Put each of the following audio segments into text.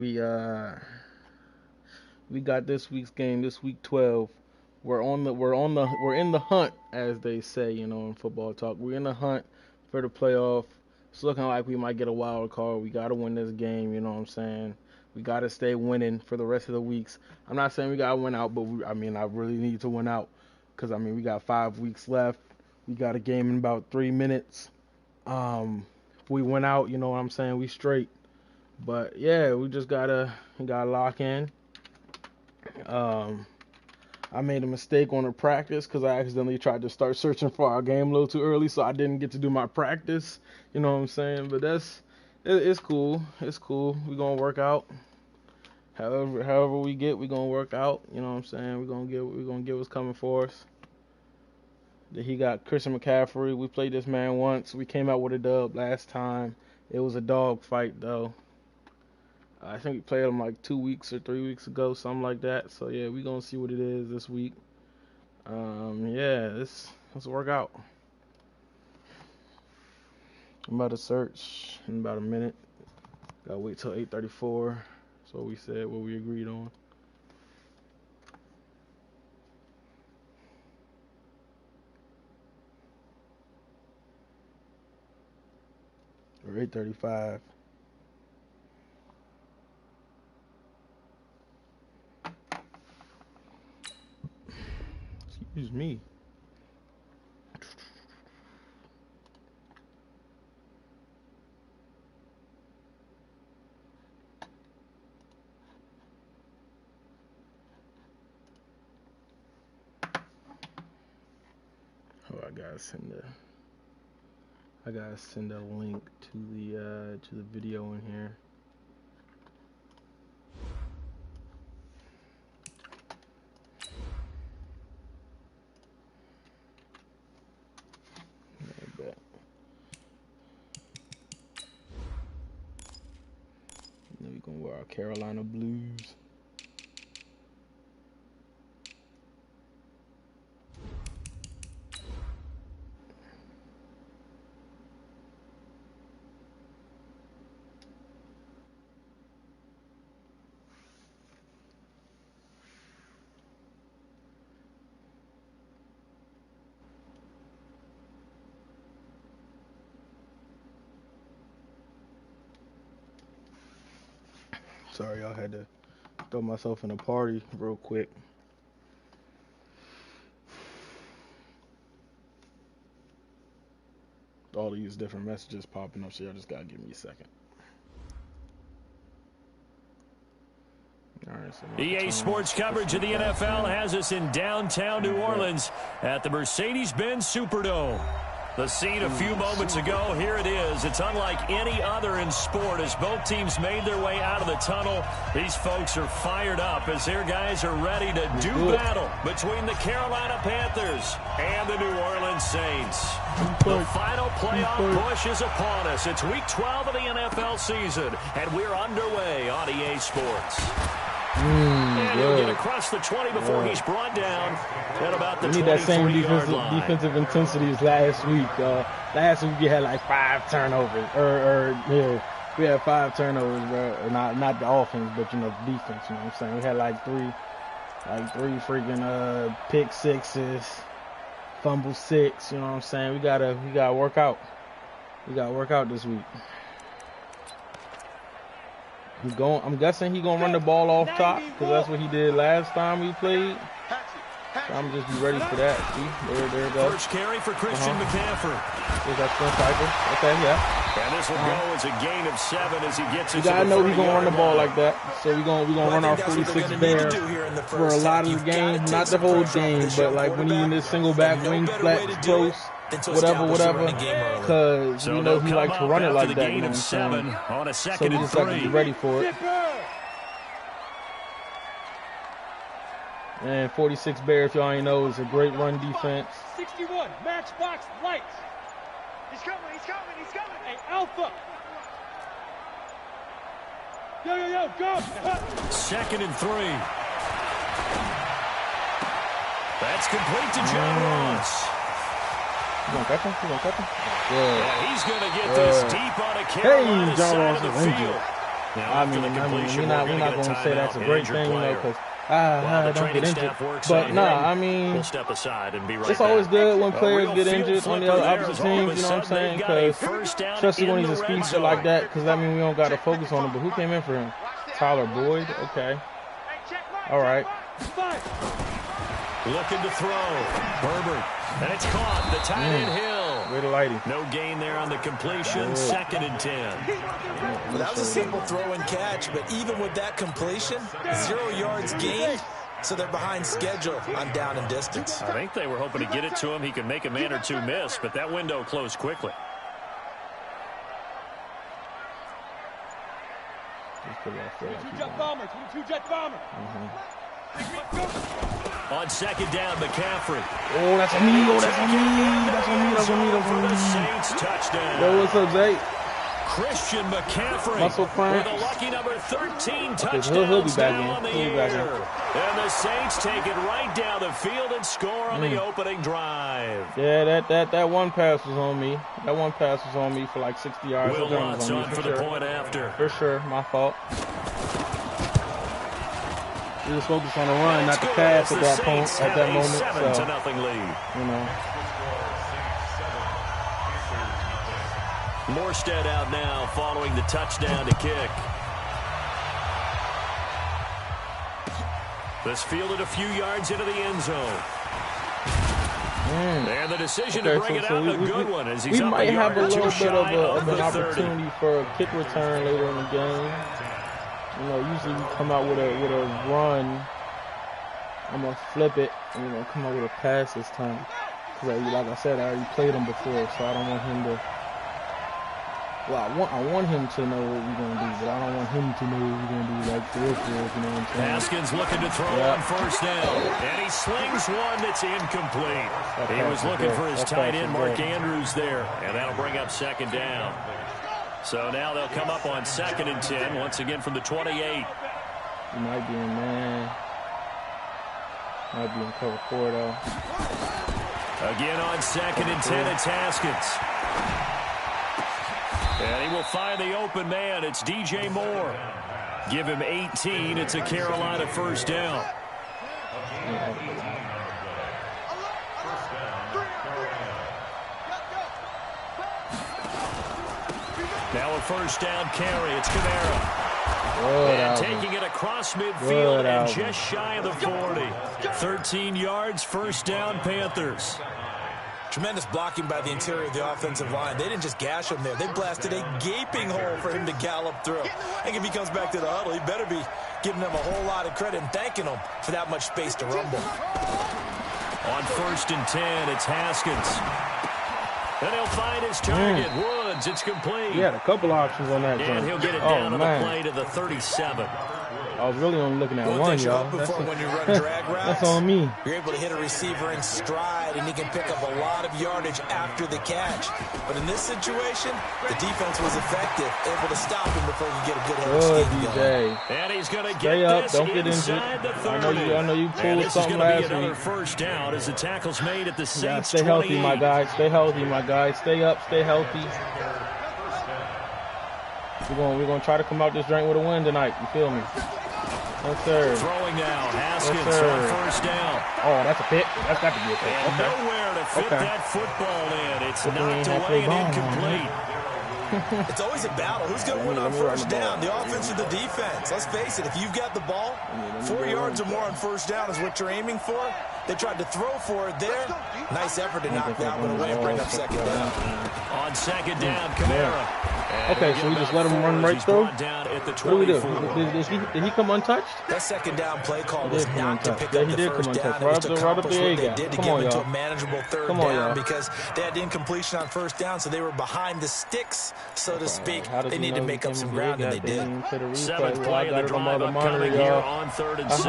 We we got this week's game, this week 12. We're in the hunt, as they say, in football talk. We're in the hunt for the playoff. It's looking like we might get a wild card. We gotta win this game, you know what I'm saying? We gotta stay winning for the rest of the weeks. I'm not saying we gotta win out, but I really need to win out because we got 5 weeks left. We got a game in about 3 minutes. If we win out, you know what I'm saying? We straight. But yeah, we gotta lock in. Um, I made a mistake on the practice because I accidentally tried to start searching for our game a little too early, so I didn't get to do my practice. You know what I'm saying? But it's cool. It's cool. We gonna work out. However we gonna work out. You know what I'm saying? We gonna get what's coming for us. He got Christian McCaffrey. We played this man once. We came out with a dub last time. It was a dog fight though. I think we played him like 2 weeks or 3 weeks ago, something like that. So yeah, we gonna see what it is this week. Yeah, let's work out. I'm about to search in about a minute. Gotta wait till 8:34. That's what we said, what we agreed on. Or 8:35. Excuse me. Oh, I gotta send a link to the video in here. I bet. Then we gonna wear our Carolina blues. Sorry, I had to throw myself in a party real quick. All these different messages popping up, so y'all just gotta give me a second. All right, so EA Sports coverage of the NFL has us in downtown New Orleans at the Mercedes-Benz Superdome. The scene a few moments ago, here it is. It's unlike any other in sport as both teams made their way out of the tunnel. These folks are fired up as their guys are ready to do battle between the Carolina Panthers and the New Orleans Saints. The final playoff push is upon us. It's week 12 of the NFL season, and we're underway on EA Sports. And he'll get across the 20 before he's brought down at about the 23-yard line. We need that same defensive intensity as last week. Last week we had like 5 turnovers. Yeah, we had 5 turnovers, bro. Not the offense, but the defense. You know what I'm saying? We had like three freaking pick sixes, fumble 6. You know what I'm saying? We gotta work out. We gotta work out this week. I'm guessing he's gonna run the ball off top because that's what he did last time we played. So I'm just be ready for that. See, there it goes. First carry for Christian McCaffrey. There's that spin cycle. Okay, yeah. And this will go as a gain of 7 as he gets it. You gotta know he's gonna run the ball like that. So we're gonna run our 46 bear for a lot of the game, not the whole game, but like when he's in this single back wing flex close. Whatever, because he likes to run it like that. You know what I'm saying? So we just have to be ready for it. And 46 Bears, if y'all ain't know, is a great run defense. 61, matchbox lights. He's coming. Hey, Alpha. Yo, go. 2nd and 3. That's complete to John Ross. You gonna catch him? Yeah, he's going to get this deep on a Carolina side of the field. I mean, we're not going to say that's a great thing, you know, because don't get injured. But I mean, we'll step aside and be right it's always good when players get injured on the other opposite teams, you know what I'm saying? Because especially when he's a speedster like that, because that means we don't got to focus on him. But who came in for him? Tyler Boyd? Okay. All right. Looking to throw. Herbert. And it's caught. The tight end Hill. Way to lighty. No gain there on the completion. 2nd and 10. Well, that was a simple throw and catch, but even with that completion, 0 yards gained, so they're behind schedule on down and distance. I think they were hoping to get it to him. He could make a man or two miss, but that window closed quickly. Two-jet bomber. Two-jet bomber. On 2nd down, McCaffrey. Oh, that's on me. That's on me. The Saints touchdown. Yo, what's up, Zay? Christian McCaffrey Muscle cramp. with a lucky number 13 touchdowns he'll be back now in. on the He'll be year. back in. And the Saints take it right down the field and score on the opening drive. Yeah, that one pass was on me. That one pass was on me for like 60 yards. Will That was Lutz on me on for the point after. For sure, my fault. We was focused on the run, not the pass at that point, at that moment. 7-0 lead. You know. Morstead out now following the touchdown to kick. This fielded a few yards into the end zone. And the decision to bring it out, a good one, as he's we up might a have yard a or two little bit shy of an the 30. opportunity for a kick return later in the game. You know, usually we come out with a run. I'm gonna flip it and we're gonna come out with a pass this time. Because like I said, I already played him before, so I don't want him to. Well, I want him to know what we're gonna do, but I don't want him to know what we're gonna do, like for real, you know what I'm saying? Haskins looking to throw on 1st down, and he slings one that's incomplete. He was looking for his tight end, Mark Andrews, there, and that'll bring up 2nd down. So now they'll come up on 2nd and 10, once again from the 28. He might be in man. Might be in cover 4 though. Again on 2nd and 10, it's Haskins. And he will find the open man. It's DJ Moore. Give him 18. It's a Carolina 1st down. Now a 1st down carry. It's Kamara. And taking it across midfield and just shy of the 40. 13 yards, 1st down, Panthers. Tremendous blocking by the interior of the offensive line. They didn't just gash him there. They blasted a gaping hole for him to gallop through. I think if he comes back to the huddle, he better be giving them a whole lot of credit and thanking them for that much space to rumble. On 1st and 10, it's Haskins. And he'll find his target. Woods, it's complete. He had a couple options on that. And he'll get it down on the play to the 37. I was really only looking at one, y'all. When you run drag routes, that's on me. You're able to hit a receiver in stride, and he can pick up a lot of yardage after the catch. But in this situation, the defense was effective, able to stop him before you get a good head of steam DJ. And he's going to Stay get up, this don't get inside injured. the 30. I know you pulled something last week. This is going to be another 1st down as the tackle's made at the Saints. Stay healthy, my guy. Stay healthy, my guy. Stay up, stay healthy. We're gonna try to come out this drink with a win tonight. You feel me? Yes, sir. Throwing now, Haskins yes, on 1st down. Oh, that's a pick. That's got to be a pick. And nowhere to fit that football in. It's knocked away and incomplete. It's always a battle. Who's going to win on 1st down, the offense or the defense? Let's face it, if you've got the ball, 4 yards or more on 1st down is what you're aiming for. They tried to throw for it there. Nice effort to knock that one away and bring up 2nd down. On 2nd down, Kamara. Okay, so we just let him run right through? Down at the what do we do? Did he come untouched? That 2nd down play call was not to pick up the 1st down. Right up the A gap. Come on, y'all. To a manageable 3rd down because they had incompletion on 1st down, so they were behind the sticks, so to speak. They need to make up some ground, and they did. 7th play of the drive upcoming here on 3rd and 6.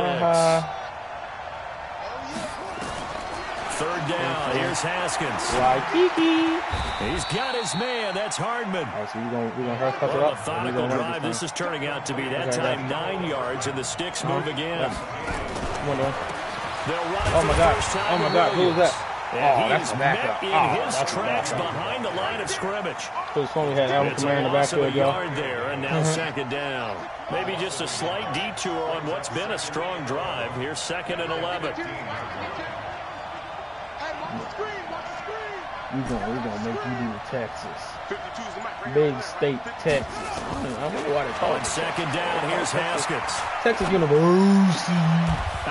3rd down. Here's Haskins. He's got his man. That's Hardman. All right, so we're gonna cut it up. Methodical drive. This is turning out to be that time 9 yards, and the sticks move again. Come on, Don. They'll run it Oh my God! Who is that? And he's met in his tracks behind the line of scrimmage. It's only had Alvin Kamara in the backfield, a yard there, and now second down. Maybe just a slight detour on what's been a strong drive. Here's 2nd and 11. We're gonna make you do Texas. Big State, Texas. I wonder why they call it. 2nd down, here's Haskins. Texas University.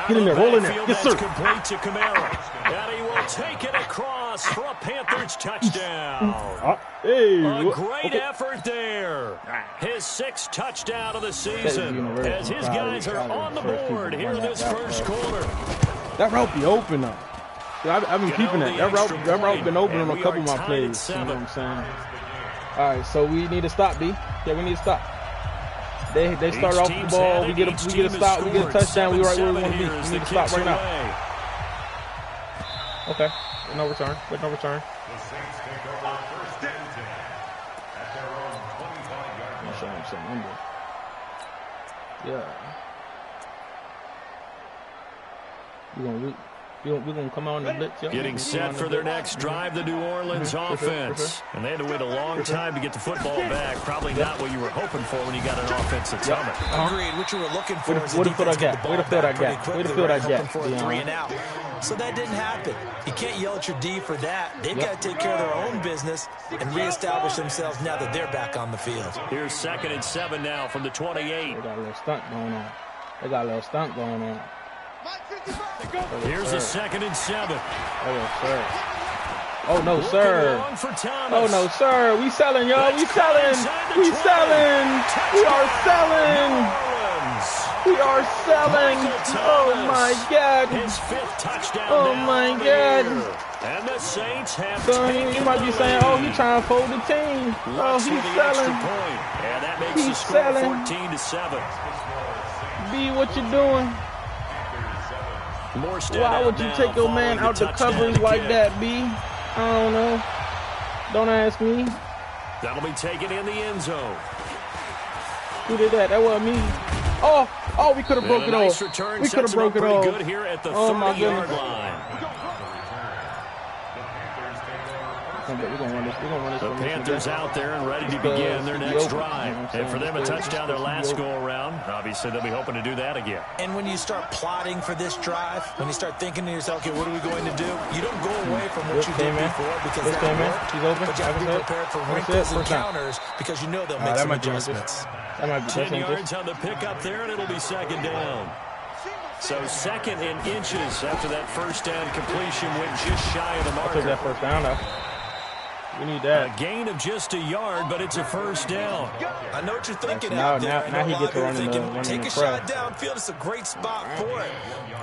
Get in there, roll in there. Yes, sir. Complete to Kamara. And he will take it across for a Panthers touchdown. A great effort there. His 6th touchdown of the season. As his guys are on the board here in this first quarter. That route be open up. I've been keeping that. That route been open on a couple of my plays. You know what I'm saying? All right, so we need to stop, B. Yeah, we need to stop. They start off the ball. We get a stop. We get a touchdown. We right where we want to be. We need to stop right now. Okay. With no return. With no return. I'm showing him some number. Yeah. We're going to come on the blitz. Yep. Getting set for their next drive, the New Orleans offense. And they had to wait a long time to get the football back. Probably not what you were hoping for when you got an offense that's coming. Agreed. What you were looking for is Way to fill that gap. Way to fill that gap. Way to fill that gap. For a 3 and out. So that didn't happen. You can't yell at your D for that. They've got to take care of their own business and reestablish themselves now that they're back on the field. Here's 2nd and 7 now from the 28. They got a little stunt going on. Here's a 2nd and 7. Oh, no, sir. Oh, no, sir. We selling, y'all. We selling. We selling. We are selling. We are selling. Oh, my God. His 5th touchdown. Oh, my God. And the Saints have so you might be saying, oh, he's trying to fold the team. Oh, he's selling. And that makes the score 14-7. B, what you doing? Why would you take your man out the coverage like that, B? I don't know. Don't ask me. That'll be taken in the end zone. Who did that? That wasn't me. Oh, we could have broke it off. We could have broke it off. Good here at the oh, my goodness. line. The Panthers out there and ready to begin their next drive. And for them, a touchdown their last go-around. Obviously, they'll be hoping to do that again. And when you start plotting for this drive, when you start thinking to yourself, okay, what are we going to do? You don't go away from what you did before because that worked. But you have to be prepared for wrinkles and counters because you know they'll make some adjustments. 10 yards on the pickup there, and it'll be 2nd down. So 2nd in inches after that first down completion went just shy of the marker. I took that first down, though. We need that. A gain of just a yard, but it's a first down. I know what you're thinking out there. Now he gets to run take a shot downfield. It's a great spot for it.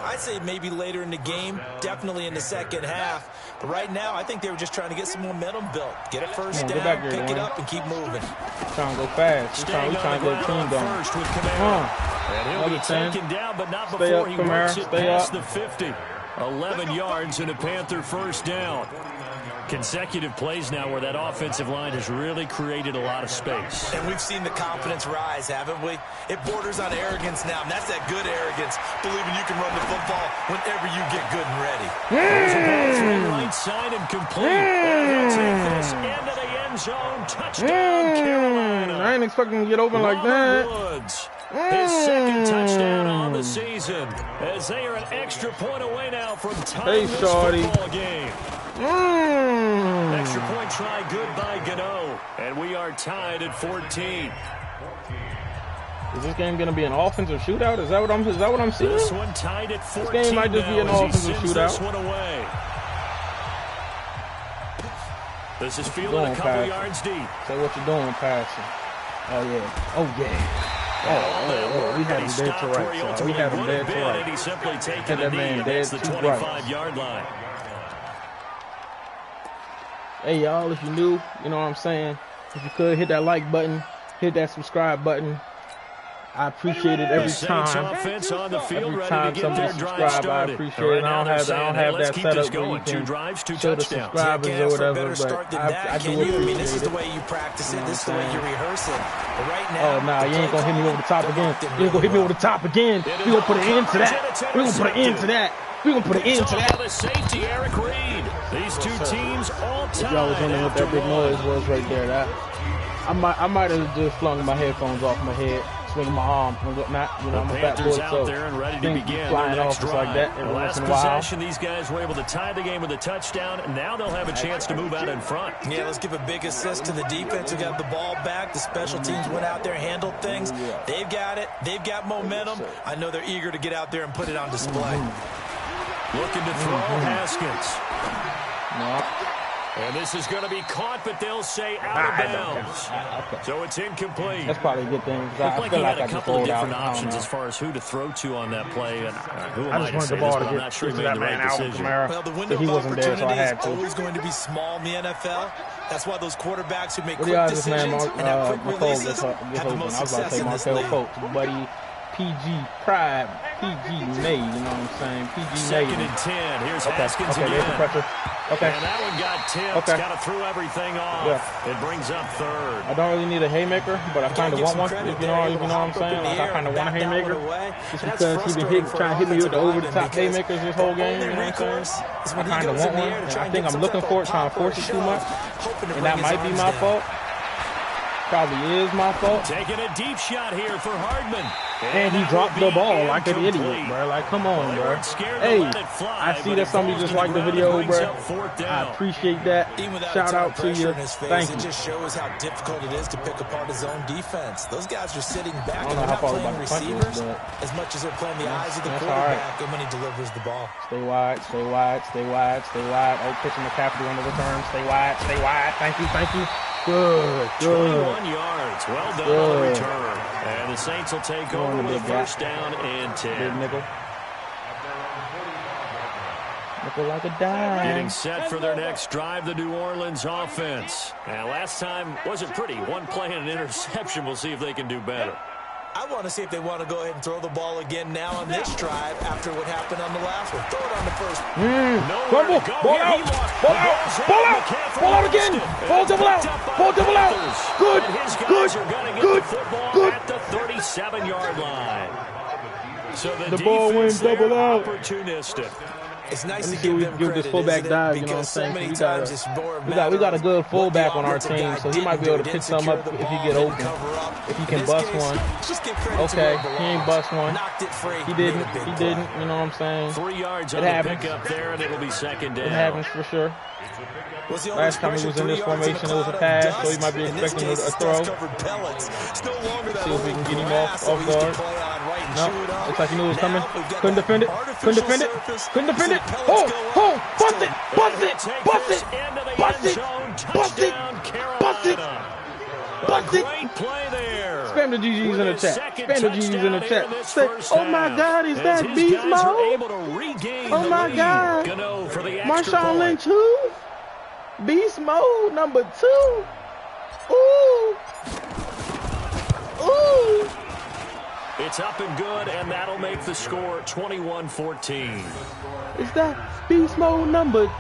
I'd say maybe later in the game, definitely in the second half. But right now, I think they were just trying to get some momentum built. Get a first down, pick it up, and keep moving. Trying to go fast. We're trying to get a team going. And he'll be taken down, but not before he works it past the 50. 11 yards and a Panther first down. Consecutive plays now where that offensive line has really created a lot of space. And we've seen the confidence rise, haven't we? It borders on arrogance now, and that's that good arrogance, believing you can run the football whenever you get good and ready. There's a ball through right side and complete. And he'll take this into the end zone. Touchdown, Carolina. I ain't expecting to get open like that. Woods. His 2nd touchdown on the season, as they are an extra point away now from tying this football game. Extra point try good by Gano, and we are tied at 14. Is this game going to be an offensive shootout? Is that what I'm seeing? This one tied at 14. This game might just be an offensive shootout. This one away. This is fielded a couple yards deep. Say what you're doing, passing. Oh yeah. Oh yeah. Oh, we had him dead to right. We had him dead to right. He simply taken a knee. That's the 25-yard line. Hey, y'all, if you're new, you know what I'm saying? If you could, hit that like button, hit that subscribe button. I appreciate it every time. Every time somebody subscribe, I appreciate it. I don't have that setup where you can show the subscribers or whatever, but I do appreciate it. This is the way you practice it. This is the way you rehearse it. But right now, oh, nah, you ain't going to hit me over the top again. You ain't going to hit me over the top again. We're going to put an end to that. We're going to put an end to that. We're going to put an end to that. The safety, Eric Reed. These two teams all tied. Y'all was wondering what that big noise was right there. I might have just flung my headphones off my head, swinging my arm and whatnot. You know, I'm a fat boy, so there and ready to begin flying off just like that every once in a while. Possession, these guys were able to tie the game with a touchdown, and now they'll have a chance to move out in front. Yeah, let's give a big assist to the defense who got the ball back. The special teams went out there, handled things. They've got it. They've got momentum. I know they're eager to get out there and put it on display. Looking to throw Haskins. No. And this is going to be caught, but they'll say out of bounds. Okay. So it's incomplete. That's probably a good thing. I feel like a couple of different options as far as who to throw to on that play. And who am I to say this, but I'm not sure he made the right decision. Well, the window of opportunity is always going to be small in the NFL. That's why those quarterbacks who make quick decisions and have quick releases have the most success in this league. Buddy, PG Pride, PG made, you know what I'm saying? PG made. 2nd and 10. Here's Haskins again. There's the pressure. Okay. And that one got tipped. Got to throw everything off. Yeah. It brings up 3rd. I don't really need a haymaker, but I kind of want one. If you know what I'm saying? Like, I kind of want a haymaker. Just because he's been trying to hit me with the over-the-top haymakers this whole game. You know what I'm saying? I kind of want one. And I think I'm looking for it, trying to force it too much. And that might be my fault. Probably is my fault. Taking a deep shot here for Hardman. And he dropped the ball like an idiot, bro. Like, come on, bro. Hey, I see that somebody just liked the video, bro. I appreciate that. Shout out to you. Thank you. It just shows how difficult it is to pick apart his own defense. Those guys are sitting back and they're not playing receivers as much as they're playing the eyes of the quarterback and when he delivers the ball. Stay wide, stay wide, stay wide, stay wide. Oh, pitching McCaffrey on the return. Stay wide, stay wide. Thank you, thank you. Good, good. 21 yards. Well done on the return. And the Saints will take over with a 1st down and 10. Big nickel. Nickel like a dime. Getting set for their next drive, the New Orleans offense. And last time wasn't pretty. One play and an interception. We'll see if they can do better. I want to see if they want to go ahead and throw the ball again now on this drive after what happened on the last one. Throw it on the first. Fumble. Ball out. Ball out. Ball out. Ball out again. Ball double out. Ball double out. Good. Good. Good. Good. At the 37-yard line. So the ball went double out. Opportunistic. It's nice to give them give this fullback dive, you know what I'm saying? We got a good fullback on our team, so he might be able to pick some up if he get open. If he can bust one. Okay, he ain't bust one. He didn't, you know what I'm saying? 3 yards on the pickup there, and it'll be 2nd down. It happens for sure. Last time he was in this formation, it was a pass, so he might be expecting a throw. See if we can get him off guard. No, looks like he knew it was coming. Couldn't defend it. Couldn't defend it. Couldn't defend it. Oh, bust it. Bust it. Bust it. Bust it. Bust it. Bust it. Bust it. Spam the GGs in the chat. Spam the GGs in the chat. Say, oh my God, is that beast mode? Oh my God. Marshawn Lynch who? Beast mode number 2. Ooh. Ooh. It's up and good, and that'll make the score 21-14. Is that beast mode number 2?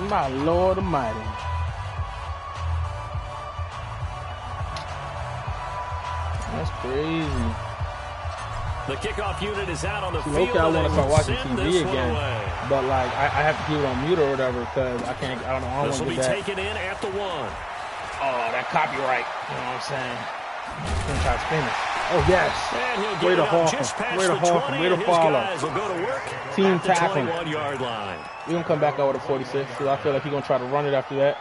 My Lord Almighty. That's crazy. The kickoff unit is out on the field. Okay, I want to start watching TV again, but like I have to keep it on mute or whatever because I can't. I don't know. I don't want to get that. This will be taken in at the 1. Oh, that copyright. You know what I'm saying? I'm gonna try to spin it. Oh yes. Way to haul him. Way to haul him. Way to follow. Team tackling. We're gonna come back out with a 46 because I feel like he's gonna try to run it after that.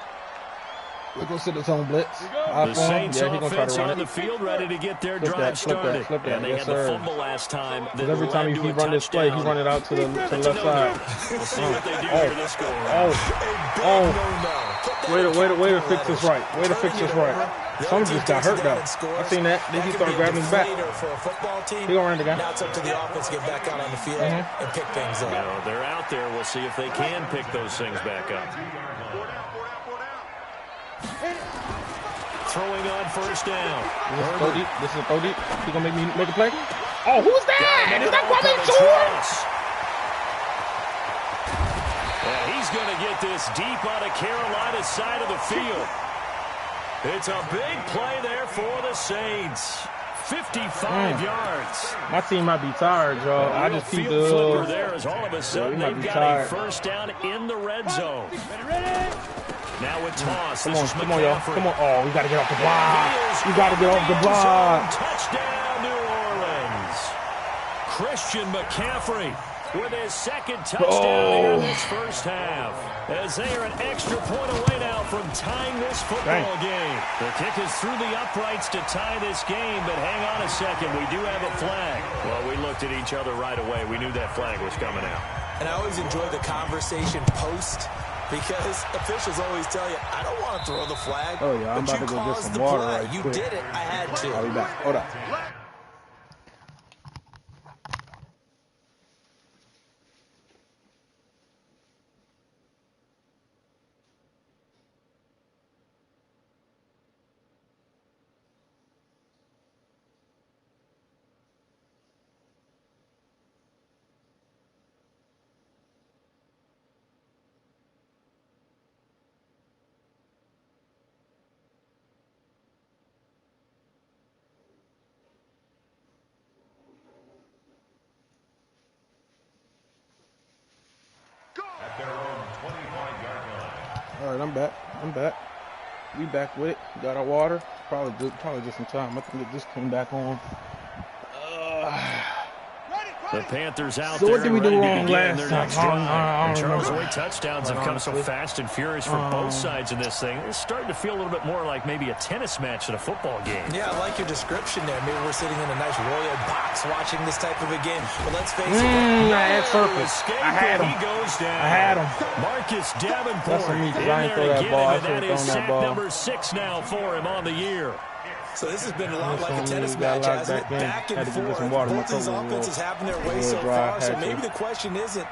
We're going to sit his own blitz. The Saints offense on the field ready to get their drive started. Flip that. And they had the fumble last time. Every time he run this play, he run it out to the left side. We'll see what they do here this go around. Way to fix this right. Way to fix this right. Someone just got hurt though. I seen that. Then he started grabbing his back. He gonna run the guy. Now it's up to the offense to get back out on the field and pick things up. They're out there. We'll see if they can pick those things back up. Throwing on 1st down. This is a throw deep. He gonna make a play? Oh, who's that? Is that Kwame George? Yeah, he's gonna get this deep on the Carolina side of the field. It's a big play there for the Saints. 55 yards. My team might be tired, y'all. I just keep field flipper there as all of a sudden they've got a first down in the red zone. Now with toss. Come on, y'all. Come on. Oh, we got to get off the block. We got to get off the block. Touchdown, New Orleans. Christian McCaffrey with his second touchdown here in this first half. As they are an extra point away now from tying this football game. The kick is through the uprights to tie this game, but hang on a second. We do have a flag. Well, we looked at each other right away. We knew that flag was coming out. And I always enjoy the conversation post, because officials always tell you, I don't want to throw the flag. Oh, yeah, I'm about to go get some water right quick. You did it. I had to. I'll be back. Hold up. All right, I'm back. We back with it. Got our water. Probably just in time. I think it just came back on. The Panthers out so there. What did we do wrong last And time? Charles, the way touchdowns have come so fast and furious for both sides in this thing, it's starting to feel a little bit more like maybe a tennis match than a football game. Yeah, I like your description there. Maybe we're sitting in a nice royal box watching this type of a game. But let's face it. I had surface. I had him. He goes down. I had him. Marcus Davenport in there there to get ball. him, and that is sack number 6 now for him on the year. So this has been a lot like a tennis match, hasn't it? Back and forth. Both these offenses having their way so far. So maybe the question isn't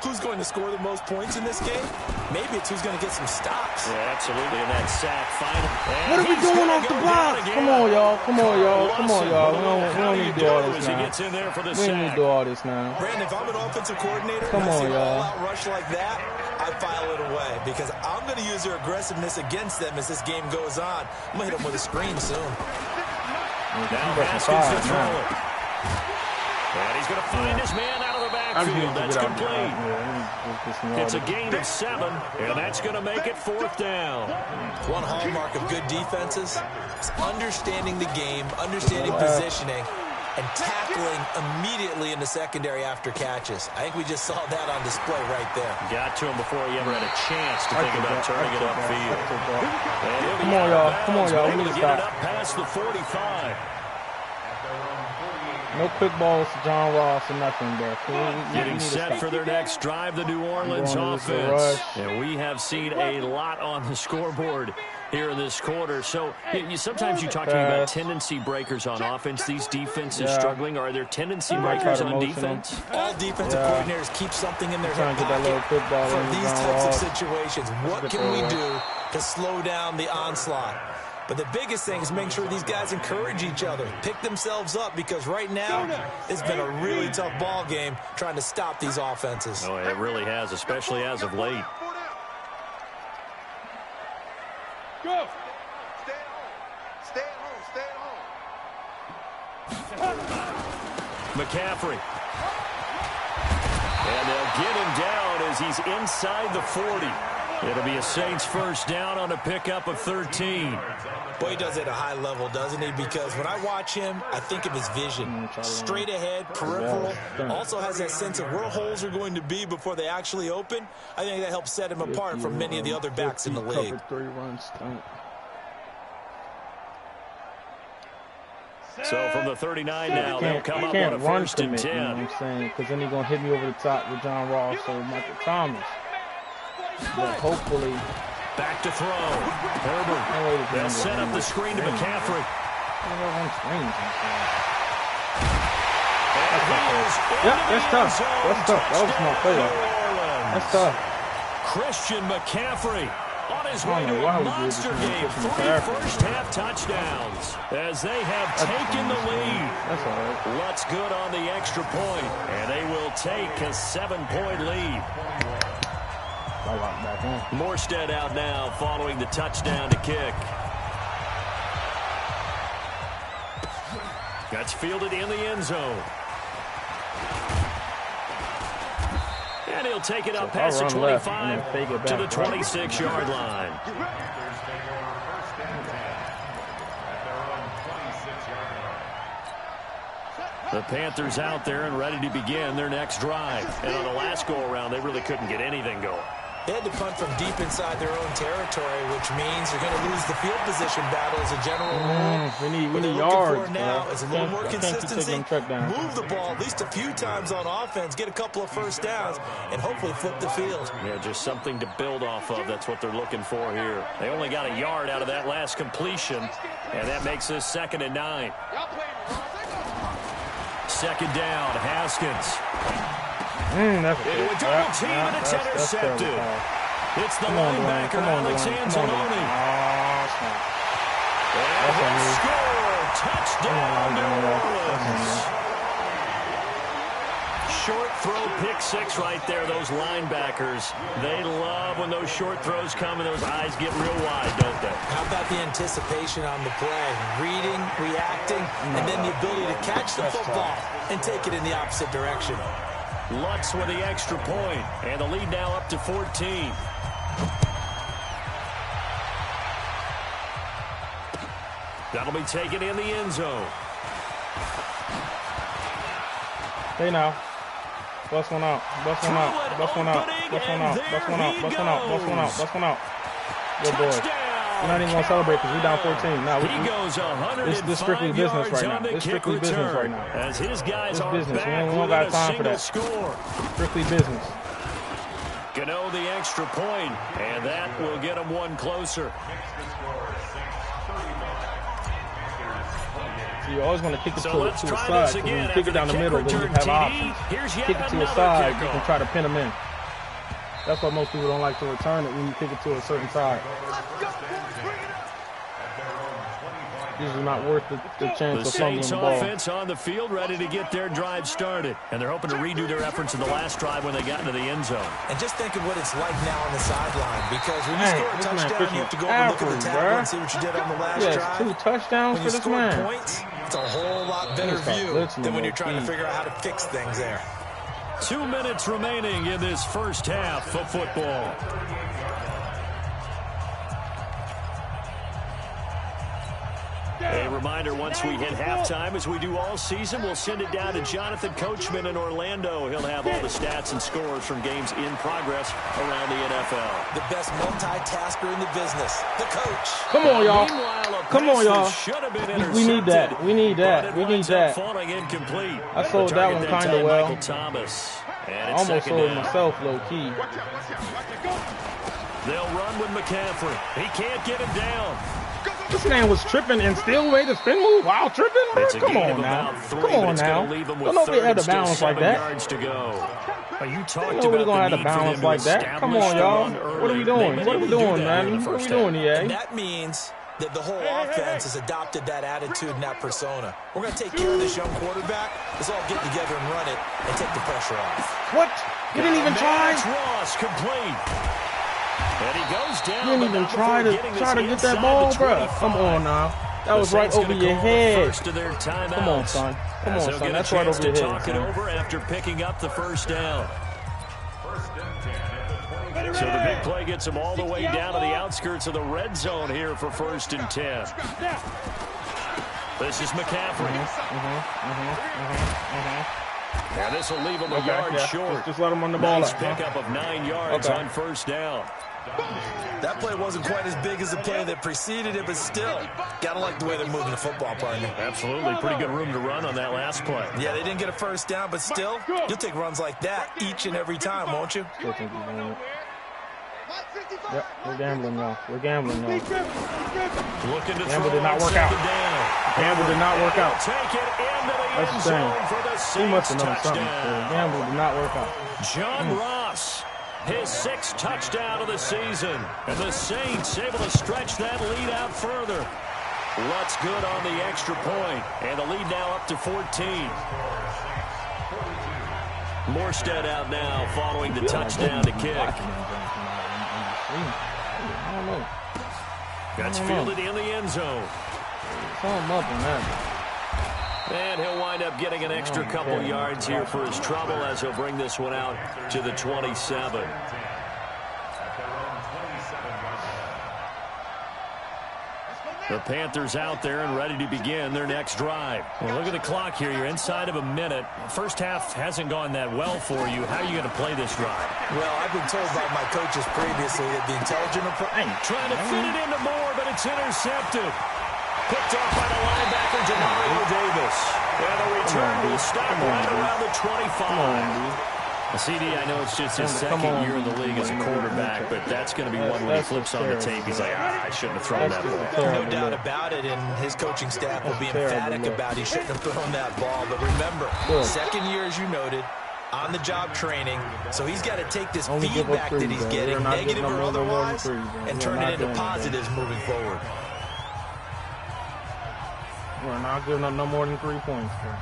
who's going to score the most points in this game. Maybe it's who's going to get some stops. Yeah, absolutely. And that sack final. What are we doing off the block? Come on, y'all. Come on, y'all. We don't need to do all this now. We don't need to do all this now. Brandon, if I'm an offensive coordinator, come and I on, see an y'all. all-out rush like that, I file it away because I'm going to use their aggressiveness against them as this game goes on. I'm going to hit them with a screen soon. Now Haskins to throw it. And he's going to find his man out of the backfield. That's complete. It's a gain of 7, and that's going to make it 4th down. One hallmark of good defenses is understanding the game, understanding positioning, and tackling immediately in the secondary after catches. I think we just saw that on display right there. Got to him before he ever had a chance to think about turning it upfield. Come on, y'all. Come on, y'all. We need to get it stop. up past the 45. No quick balls to John Ross or nothing there. Getting set for their next drive, the New Orleans offense. And we have seen a lot on the scoreboard here in this quarter. So sometimes you talk to me about tendency breakers on offense. These defenses struggling. Are there tendency breakers on defense? All defensive coordinators keep something in their hip pocket for these types of situations. What can we do to slow down the onslaught? But the biggest thing is make sure these guys encourage each other, pick themselves up, because right now it's been a really tough ball game trying to stop these offenses. Oh, it really has, especially as of late. Go. Stay at home. McCaffrey. And they'll get him down as he's inside the 40. It'll be a Saints first down on a pickup of 13. Boy, he does it at a high level, doesn't he? Because when I watch him, I think of his vision. Straight ahead, peripheral. Also has that sense of where holes are going to be before they actually open. I think that helps set him apart from many of the other backs in the league. So from the 39 now, they'll come up on a 1st and 10. You know what I'm saying? Because then he's going to hit me over the top with John Ross or Michael Thomas. But hopefully, back to throw. Herbert. They'll set up the screen to McCaffrey. Yep, that's tough. That's tough. That was a smart play. That's tough. Christian McCaffrey on his way to a monster game. 3 first-half touchdowns as they have taken the lead. That's all right. Looks good on the extra point, and they will take a 7-point lead. Morstead out now following the touchdown to kick. That's fielded in the end zone. And he'll take it up past the 25 to the 26-yard line. The Panthers out there and ready to begin their next drive. And on the last go-around, they really couldn't get anything going. They had to punt from deep inside their own territory, which means they're going to lose the field position battle as a general rule. We need yards. Now is a little more consistency. Move the ball at least a few times on offense, get a couple of first downs, and hopefully flip the field. Yeah, just something to build off of. That's what they're looking for here. They only got a yard out of that last completion, and that makes this 2nd and 9. 2nd down, Haskins. That's Into a double team, and it's intercepted. It's the linebacker, Alex Anzalone. And score! Touchdown, New Orleans. Short throw, pick 6 right there, those linebackers. They love when those short throws come and those eyes get real wide, don't they? How about the anticipation on the play? Reading, reacting, and then the ability to catch the football and take it in the opposite direction. Lutz with the extra point, and the lead now up to 14. That'll be taken in the end zone. Hey now. Bust one out. Bust one out. Bust one out. Bust one out. Bust one out. Bust one out. Bust one out. Bust one out. Good boy. We're not even going to celebrate because we're down 14. Now, this strictly business right now. It's strictly business right now. As his guys are business. back We don't got time for that. Score. Strictly business. Gano the extra point, and that will get him one closer. So you always want to kick it to a side. Because when you kick it down the middle, then you have options. Kick it to a side, you can try to pin them in. That's why most people don't like to return it when you kick it to a certain side. Usually not worth the chance of fumbling the ball. Offense on the field, ready to get their drive started. And they're hoping to redo their efforts in the last drive when they got into the end zone. And just think of what it's like now on the sideline. Because when you score a touchdown, you have to go over and look at the table and see what you did on the last drive. 2 touchdowns for this man. When you score points, it's a whole lot better view than when you're trying to figure out how to fix things there. 2 minutes remaining in this first half of football. A reminder, once we hit halftime, as we do all season, we'll send it down to Jonathan Coachman in Orlando. He'll have all the stats and scores from games in progress around the NFL. The best multitasker in the business, the coach. Come on, y'all. Come on, y'all. We need that. We need that. We need that. Falling incomplete. I sold that one kind of well. Thomas. I almost sold it myself, low-key. They'll run with McCaffrey. He can't get him down. This man was tripping and still made a spin move while tripping, bro. Come on now. Come on now. Don't nobody have to balance like that. You nobody gonna have to balance like that. Come on, y'all. What are we doing? What are we doing, man? What are we doing, EA? That means that the whole offense has adopted that attitude and that persona. We're going to take care of this young quarterback. Let's all get together and run it and take the pressure off. What? You didn't even try? Ross complete. And he goes down. You didn't even try to get that ball, bro. Come on now. That was right over your head. Come on, son. Come on, son. That's right over your head. Talk it over after picking up the first down. So the big play gets him all the way down to the outskirts of the red zone here for 1st and 10. This is McCaffrey. Now this will leave him a yard short. Just let him run the ball nice pickup of 9 yards on first down. That play wasn't quite as big as the play that preceded it, but still, gotta like the way they're moving the football, partner. Absolutely. Pretty good room to run on that last play. Yeah, they didn't get a first down, but still, you'll take runs like that each and every time, won't you? Still think he's doing it. Yep, we're gambling now. We're gambling now. Looking to Gamble did not work out. Gamble did not work out. Take it into the That's end the zone thing. for the He must have known something. touchdown. Gamble did not work out. John Ross, his 6th touchdown of the season. And the Saints able to stretch that lead out further. Lutz good on the extra point. And the lead now up to 14. Morstead out now following the touchdown to kick. I don't know. That's fielded in the end zone. Something up in that. And he'll wind up getting an extra couple yards here for his trouble as he'll bring this one out to the 27. The Panthers out there and ready to begin their next drive. Well, look at the clock here. You're inside of a minute. First half hasn't gone that well for you. How are you going to play this drive? Well, I've been told by my coaches previously that the intelligent approach... Trying to fit it into Moore, but it's intercepted. Picked off by the linebacker, Demario Davis. And the return will stop right around the 25. CD, I know it's just his second year in the league as a quarterback, but that's going to be one when he flips on the tape. He's like, I shouldn't have thrown that ball. No doubt about it, and his coaching staff will be emphatic about he shouldn't have thrown that ball. But remember, second year, as you noted, on-the-job training, so he's got to take this feedback that he's getting, negative or otherwise, and turn it into positives moving forward. We're not giving up no more than 3 points, bro.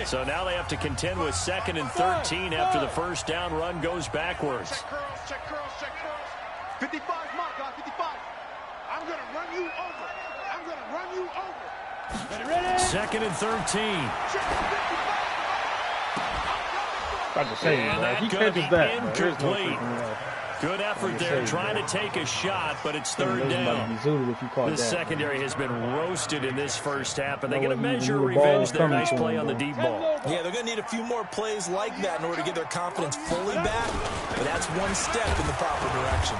So now they have to contend with 2nd and 13 after the first down run goes backwards. Check curls, check curls. 55, my guy, 55. I'm going to run you over. I'm going to run you over. Ready? 2nd and 13. About to say, and that's going to be incomplete. Good effort there, trying to take a shot, but it's third down. This secondary has been roasted in this first half, and they're going to measure revenge their nice play on the deep ball. Yeah, they're going to need a few more plays like that in order to get their confidence fully back, but that's one step in the proper direction.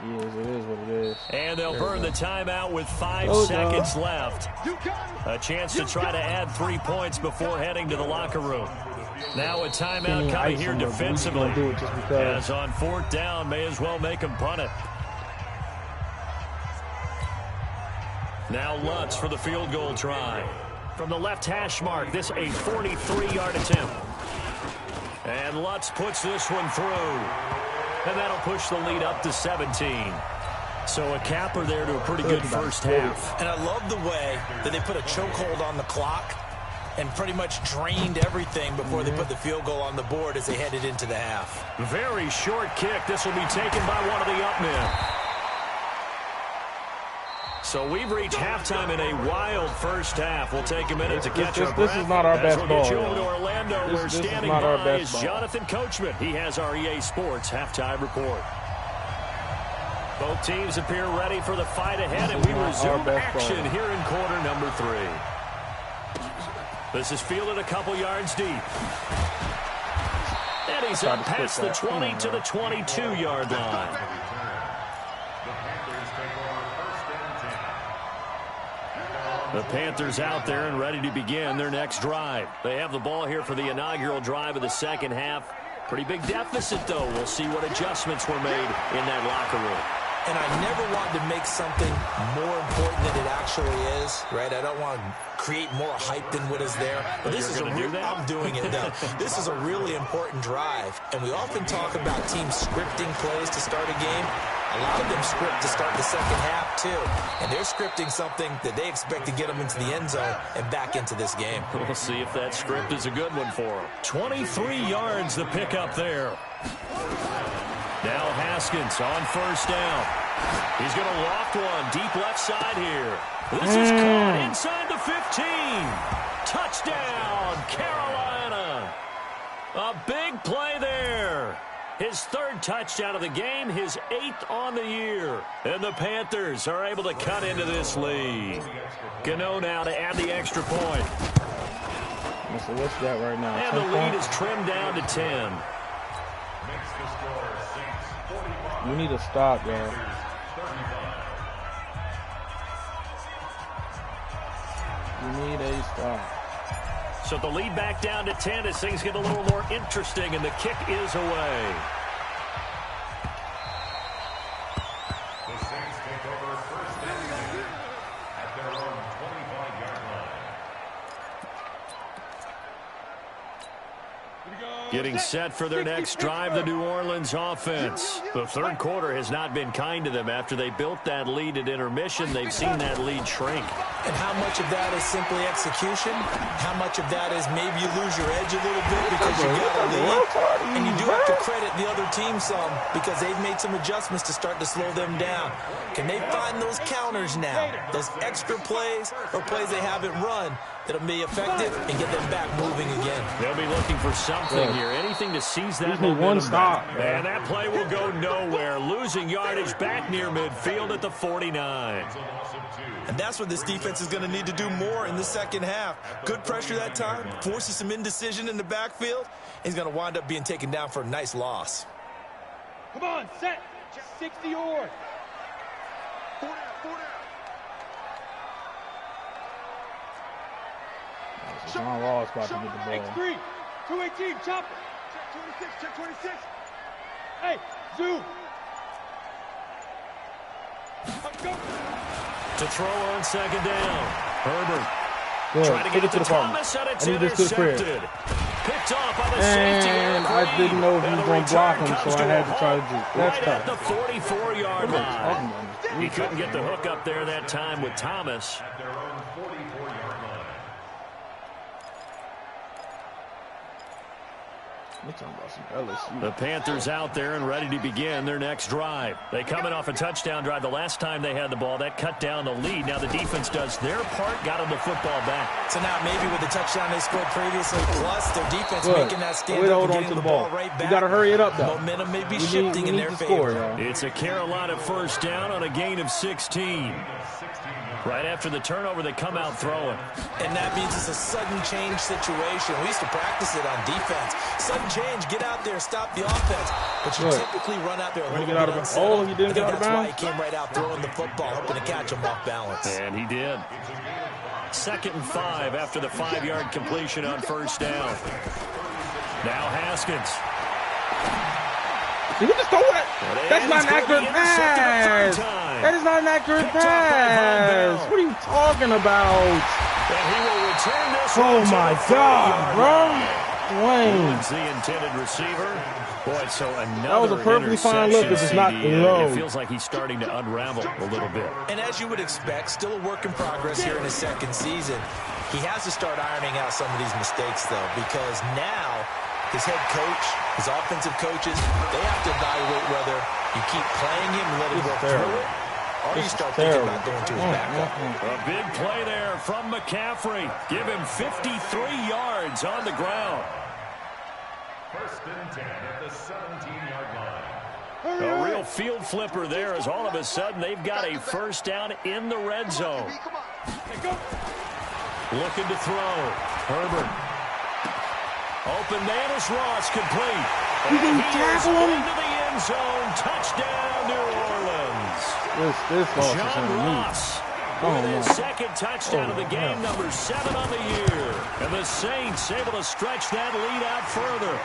It is what it is. And they'll burn the timeout with 5 seconds left. A chance to try to add 3 points before heading to the locker room. Now a timeout coming here defensively. As on 4th down, may as well make him punt it. Now Lutz for the field goal try. From the left hash mark, this a 43-yard attempt. And Lutz puts this one through. And that'll push the lead up to 17. So a capper there to a pretty good first half. And I love the way that they put a chokehold on the clock and pretty much drained everything before they put the field goal on the board as they headed into the half. Very short kick. This will be taken by one of the up men. So we've reached halftime in a wild first half. We'll take a minute to catch our breath. This is not our best ball. We'll get you over to Orlando, where standing by is Jonathan Coachman. He has our EA Sports halftime report. Both teams appear ready for the fight ahead, and we resume action here in quarter number 3. This is fielded a couple yards deep. And he's up past the 20 to the 22-yard line. The Panthers out there and ready to begin their next drive. They have the ball here for the inaugural drive of the second half. Pretty big deficit, though. We'll see what adjustments were made in that locker room. And I never wanted to make something more important than it actually is, right? I don't want to create more hype than what is there. But this is I'm doing it, though. This is a really important drive. And we often talk about teams scripting plays to start a game. A lot of them script to start the second half, too. And they're scripting something that they expect to get them into the end zone and back into this game. We'll see if that script is a good one for them. 23 yards the pickup there. Now Haskins on first down. He's going to loft one deep left side here. This is caught inside the 15. Touchdown, Carolina. A big play there. His 3rd touchdown of the game, his 8th on the year. And the Panthers are able to cut into this lead. Gano now to add the extra point. So what's that right now? And the lead is trimmed down to 10. We need to stop, y'all. We need a stop. So the lead back down to 10 as things get a little more interesting, and the kick is away. The Saints take over first and 10 at their own 25-yard line. Here we go. Getting set for their next drive, the New Orleans offense. The third quarter has not been kind to them. After they built that lead at intermission, they've seen that lead shrink. And how much of that is simply execution? How much of that is maybe you lose your edge a little bit because you got a lead? And you do have to credit the other team some because they've made some adjustments to start to slow them down. Can they find those counters now? Those extra plays or plays they haven't run that'll be effective and get them back moving again. They'll be looking for something here, anything to seize that momentum. One stop, and that play will go nowhere, losing yardage back near midfield at the 49. And that's what this defense is going to need to do more in the second half. Good pressure that time, forces some indecision in the backfield. He's going to wind up being taken down for a nice loss. Come on, set. 60 yards. 4 down, 4 down. John Ross about to get the ball. X3, 218, chopper. Check 26, check 26. Hey, zoom. Go. To throw on second down. Herbert. Good. Trying to get it to Thomas, and it's intercepted. Picked off by the safety. And I didn't know if he was going to block him, so I had to try to do that. Right at the 44-yard line. He couldn't get the hook up there that time with Thomas. At their own 44-yard line. The Panthers out there and ready to begin their next drive. They coming off a touchdown drive. The last time they had the ball, that cut down the lead. Now the defense does their part, got them the football back. So now maybe with the touchdown they scored previously, plus their defense making that stand up and getting the ball right back. You got to hurry it up, though. Momentum may be shifting in their favor. It's a Carolina first down on a gain of 16. Right after the turnover, they come out throwing. And that means it's a sudden change situation. We used to practice it on defense. Sudden change, get out there, stop the offense. But you typically run out there a little bit unsettled. He didn't get out of bounds? That's why he came right out throwing the football, hoping to catch him off balance. And he did. 2nd and 5 after the 5-yard completion on first down. Now Haskins. Did he just throw it? That's not an accurate pass. That is not an accurate pass. What are you talking about? And he will return this. Oh my God, bro. Wayne. The intended receiver. Boy, so another that was a perfectly fine look. This is not low. It feels like he's starting to unravel a little bit. And as you would expect, still a work in progress here in his second season. He has to start ironing out some of these mistakes, though, because now his head coach, his offensive coaches, they have to evaluate whether you keep playing him and let him go through it, or you start thinking about going to his backup. A big play there from McCaffrey. Give him 53 yards on the ground. 1st and 10 at the 17-yard line. A real field flipper there as all of a sudden they've got a first down in the red zone. Looking to throw. Herbert. Open man is Ross, complete. You can tackle him. Into the end zone. Touchdown, New Orleans. This loss is John Ross with his second touchdown of the game, number 7 on the year. And the Saints able to stretch that lead out further.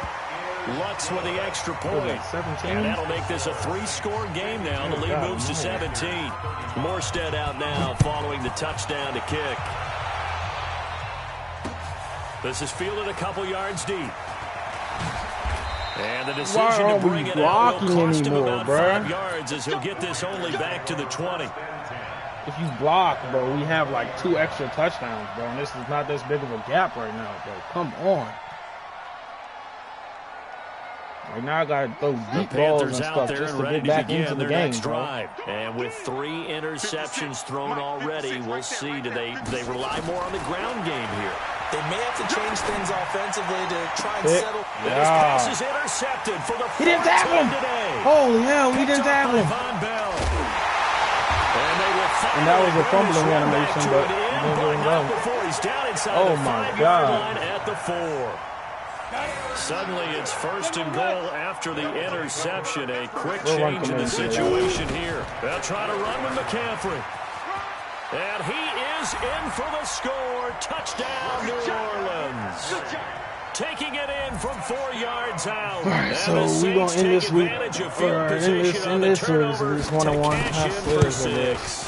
Lutz with the extra point. And that'll make this a 3-score game now. The lead moves to 17. Morstead out now following the touchdown to kick. This is fielded a couple yards deep. And the decision to bring it out will cost him about 5 yards as he'll get this only back to the 20. If you block, bro, we have like 2 extra touchdowns, bro. And this is not this big of a gap right now, bro. Come on. Right now I got to throw deep balls and stuff just to get back into the game, bro. And with 3 interceptions thrown already, we'll see. Do they rely more on the ground game here? They may have to change things offensively to try and settle. His pass is intercepted for the he didn't tackle him today. Holy hell, he didn't tackle him. And that was a fumbling animation, but he didn't go. He's down inside oh the my 5-yard God. line at the 4. Suddenly it's 1st and goal after the interception. A quick change in the situation here. They'll try to run with McCaffrey. And he is in for the score. Touchdown, New Orleans. Taking it in from 4 yards out. Right, so we're going to end this week, in this series, at least 1-1 half series of this.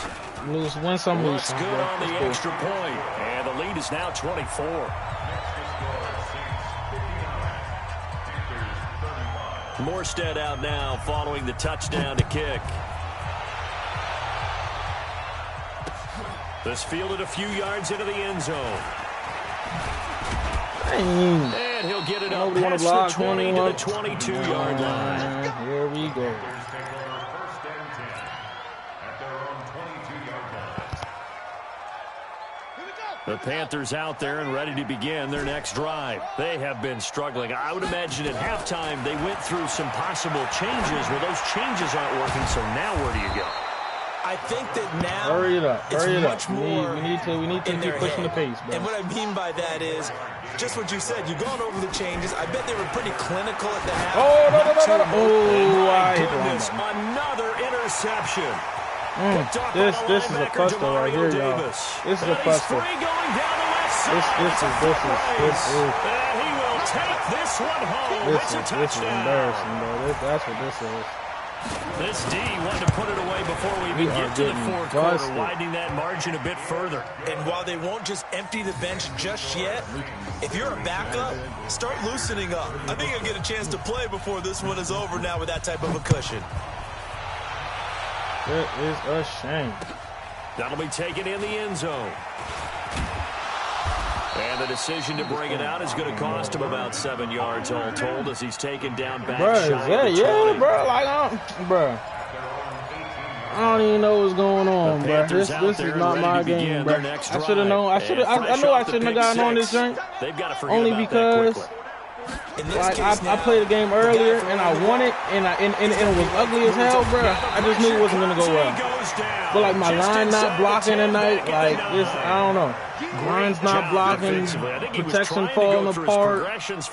Win some, lose some. Good on the extra point. And the lead is now 24. Morstead out now following the touchdown to kick. This fielded a few yards into the end zone. And he'll get it up past the 20 to the 22-yard line. Here we go. The Panthers out there and ready to begin their next drive. They have been struggling. I would imagine at halftime they went through some possible changes. Well, those changes aren't working, so now where do you go? I think that now hurry it up. it's Hurry it much up. more We need to keep pushing the pace, bro. And what I mean by that is just what you said. You've gone over the changes. I bet they were pretty clinical at the half. Oh, no. Oh, My I hit goodness, the wrong button. another interception. This is a cluster right here, y'all. This is a cluster. This is. And he will take this one home. It's a touchdown. This is embarrassing, bro. That's what this is. This D wanted to put it away before we even get to the fourth quarter, widening that margin a bit further. And while they won't just empty the bench just yet, if you're a backup, start loosening up. I think you'll get a chance to play before this one is over now with that type of a cushion. It is a shame. That'll be taken in the end zone. And the decision to bring it out is going to cost him about 7 yards all told as he's taken down back shy of the 20. Bro, bro. I don't even know what's going on, bro. This is not my game, bro. I should have known. I know I shouldn't have gotten on this drink. Only because I played the game earlier and I won it and it was ugly as hell, bro. I just knew it wasn't gonna go well. But like my line not blocking tonight, like this, I don't know. Line's not blocking, protection falling apart.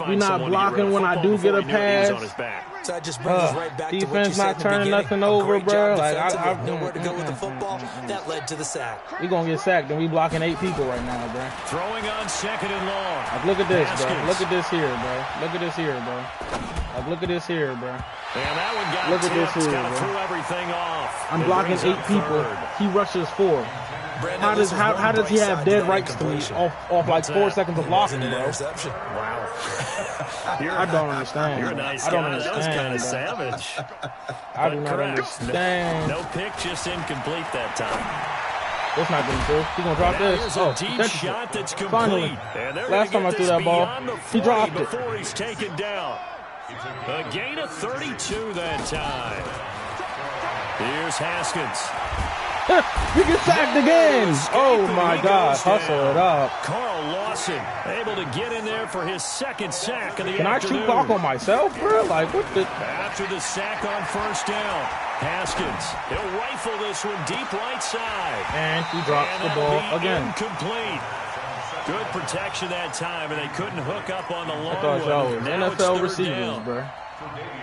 We not blocking when I do get a pass. So that just brings us right back to what you Defense said not in the turning beginning. nothing over, bro. Like I nowhere to go with the football. That led to the sack. We gonna get sacked and we blocking 8 people right now, bro. Throwing on second and long. Like, look at this, bro. Look at this here, bro. Look at this here, bro. Like, look at this here, bro. And that one got look at this here, kind of bro. threw everything off. I'm blocking 8 people. He rushes 4. How does he have dead rights to me off like 4 seconds of blocking, bro? Wow. I don't understand. You're a nice I don't guy. understand. That was kind of bro. savage. I do not Correct. understand. No pick, just incomplete that time. That's not getting through. He's gonna drop this. Here's a deep shot that's complete. Finally. And they're Last time I threw that ball, he dropped it. Before he's taken down. A gain of 32 that time. Here's Haskins. We get sacked again. Oh my God. Hustle it up. Carl Lawson able to get in there for his second sack of the Can afternoon. I shoot clock on myself, bro? Like, what the? After the sack on first down, Haskins, he'll rifle this one deep right side. And he drops the ball again. Incomplete. Good protection that time, and they couldn't hook up on the long I thought y'all was Now it's NFL third receivers, down. bro.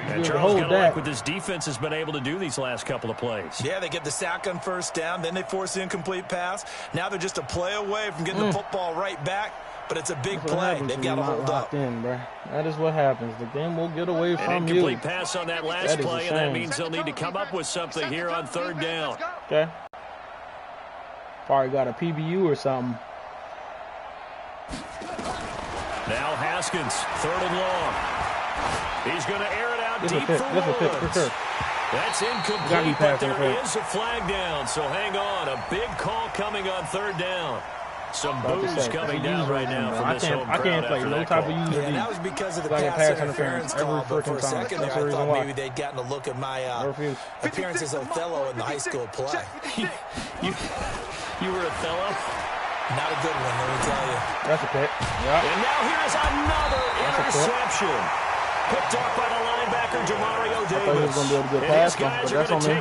And Charles kind of like what this defense has been able to do these last couple of plays. Yeah, they get the sack on first down, then they force the incomplete pass. Now they're just a play away from getting the football right back, but it's a big play. They've got to hold up. Bro. That is what happens. The game will get away from An you. incomplete pass on that last play, and that means they'll need to come up with something here on third down. Okay. Probably got a PBU or something. Now Haskins, third and long. He's going to air it out deep for This is a pick for sure. That's incomplete, but there is a flag down, so hang on. A big call coming on third down. Some boos coming down right now from this home crowd. I can't play no type of user. Yeah, that was because of the like pass interference call, but for a second there, I thought maybe they'd gotten a look at my appearance as Othello in the high school play. You were Othello? Not a good one, let me tell you. That's a pick. Yeah. And now here's another interception. Picked off by the linebacker, Demario Davis. I thought he was going to be able to get past him, but that's on me.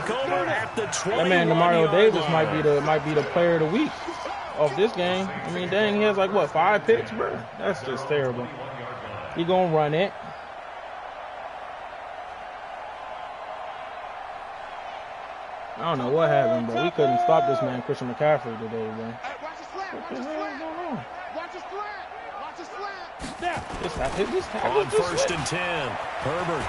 That man, Demario Davis, might be the player of the week of this game. I mean, dang, he has like, what, 5 picks, bro? That's just terrible. He going to run it. I don't know what happened, but we couldn't stop this man, Christian McCaffrey, today, bro. What the hell is going on? On first and 10, Herbert.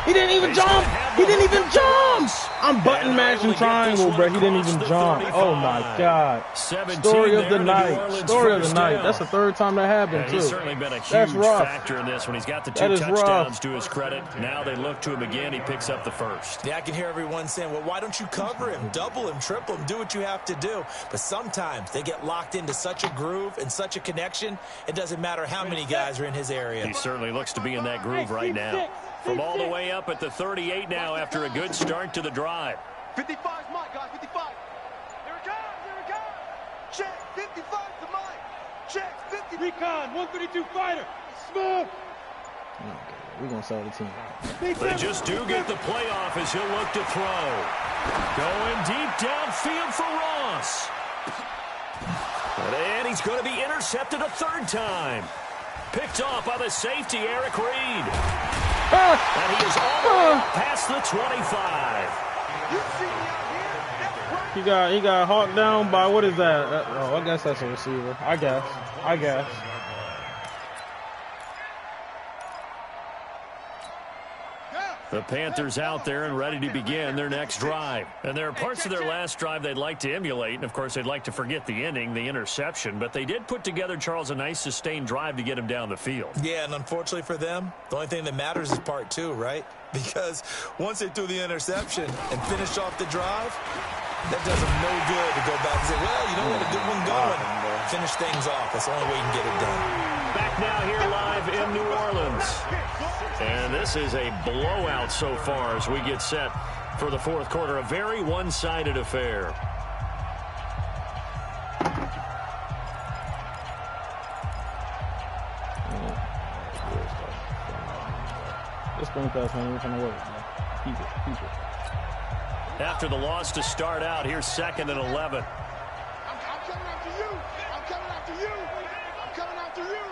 He didn't even jump. He didn't even jump. I'm button mashing triangle, bro. He didn't even jump. Oh my God. Story of the night. Story of the night. That's the third time that happened too. He's certainly been a That's huge rough. factor in this when he's got the That 2 is touchdowns rough. to his credit. Now they look to him again. He picks up the first. Yeah, I can hear everyone saying, well, why don't you cover him, double him, triple him, do what you have to do. But sometimes they get locked into such a groove and such a connection, it doesn't matter how many guys are in his area. He certainly looks to be in that groove right now. From all the way up at the 38 now after a good start to the drive. 55's Mike, guys, 55. Here it comes. Check, 55 to Mike. Check, 50. Recon, 132 fighter. Smooth. We're going to sell the team. They just do get the playoff as he'll look to throw. Going deep downfield for Ross. And he's going to be intercepted a third time. Picked off by the safety, Eric Reed. And he is all past the 25. You see me out here? He got hawked down by, what is that? I guess that's a receiver. I guess. The Panthers out there and ready to begin their next drive. And there are parts of their last drive they'd like to emulate. And, of course, they'd like to forget the ending, the interception. But they did put together, Charles, a nice sustained drive to get him down the field. Yeah, and unfortunately for them, the only thing that matters is part 2, right? Because once they threw the interception and finished off the drive, that does them no good to go back and say, well, you know, we had a good one going. Finish things off. That's the only way you can get it done. Back now here live in New Orleans. And this is a blowout so far as we get set for the fourth quarter. A very one-sided affair. This thing fast, man. We're trying to work, man. Keep it. After the loss to start out, here's 2nd and 11. I'm coming after you. I'm coming after you. I'm coming after you.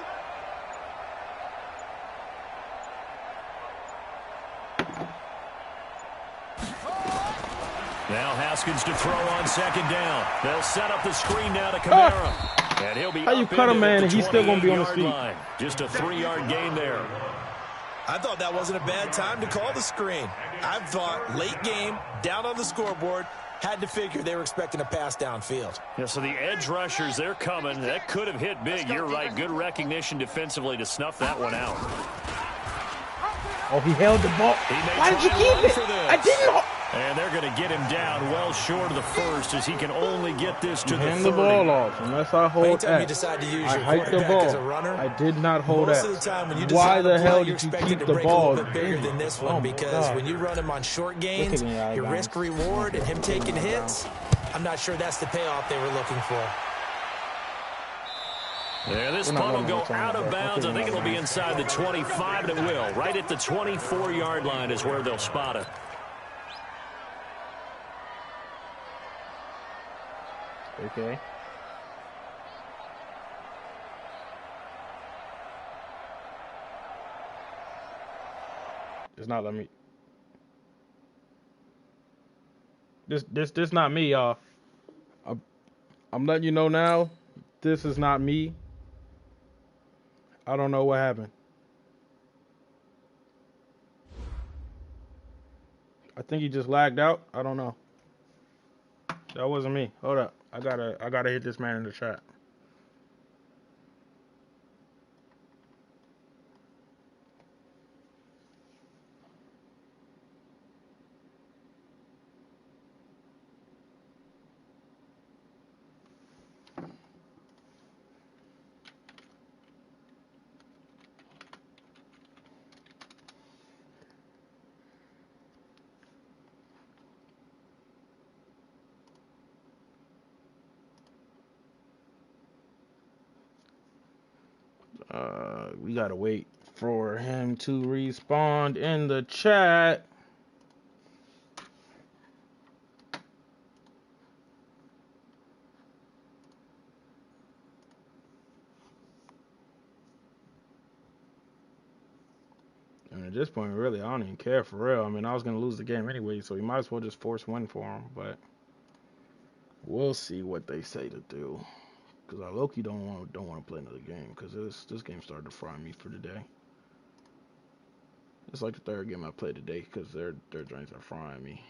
Now Haskins to throw on 2nd down. They'll set up the screen now to Kamara. And he'll be How you cut a man and he's still going to be on his feet? Line. Just a 3-yard gain there. I thought that wasn't a bad time to call the screen. I thought late game, down on the scoreboard, had to figure they were expecting a pass downfield. Yeah, so the edge rushers, they're coming. That could have hit big. You're right. Good recognition defensively to snuff that one out. Oh, he held the ball. Why did you keep it? I didn't. And they're going to get him down well short of the first as he can only get this to the 30. Hand the ball off unless I hold Anytime you X. decide to use I your hiked the quarterback as a ball. runner, I did not hold most X. of the time when you Why decide the to hell play, did you're you expected keep to the break ball? a little bit bigger than this one, Oh my because God. when you run him on short gains, me out of your bounds. risk reward and him taking hits, I'm not sure that's the payoff they were looking for. Yeah, this We're not punt will running go the time, out of bro. bounds. I think it'll be inside the 25, and it will. Right at the 24-yard line is where they'll spot it. Okay. It's not letting me. This not me, y'all. I'm letting you know now. This is not me. I don't know what happened. I think he just lagged out. I don't know. That wasn't me. Hold up. I gotta hit this man in the chat. We gotta wait for him to respond in the chat. And at this point, really, I don't even care for real. I mean, I was gonna lose the game anyway, so you might as well just force win for him. But we'll see what they say to do. Because I low-key don't want to play another game because this game started to fry me for the day. It's like the third game I played today because their joints are frying me.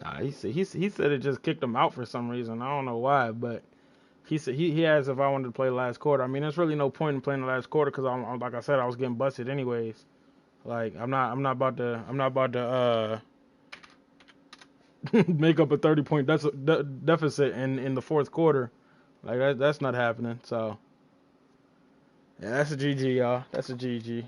Nah, he said it just kicked him out for some reason. I don't know why, but he said he asked if I wanted to play the last quarter. I mean, there's really no point in playing the last quarter because I'm like I said, I was getting busted anyways. Like I'm not about to make up a 30-point deficit in the fourth quarter. Like that's not happening. So yeah, that's a GG, y'all. That's a GG.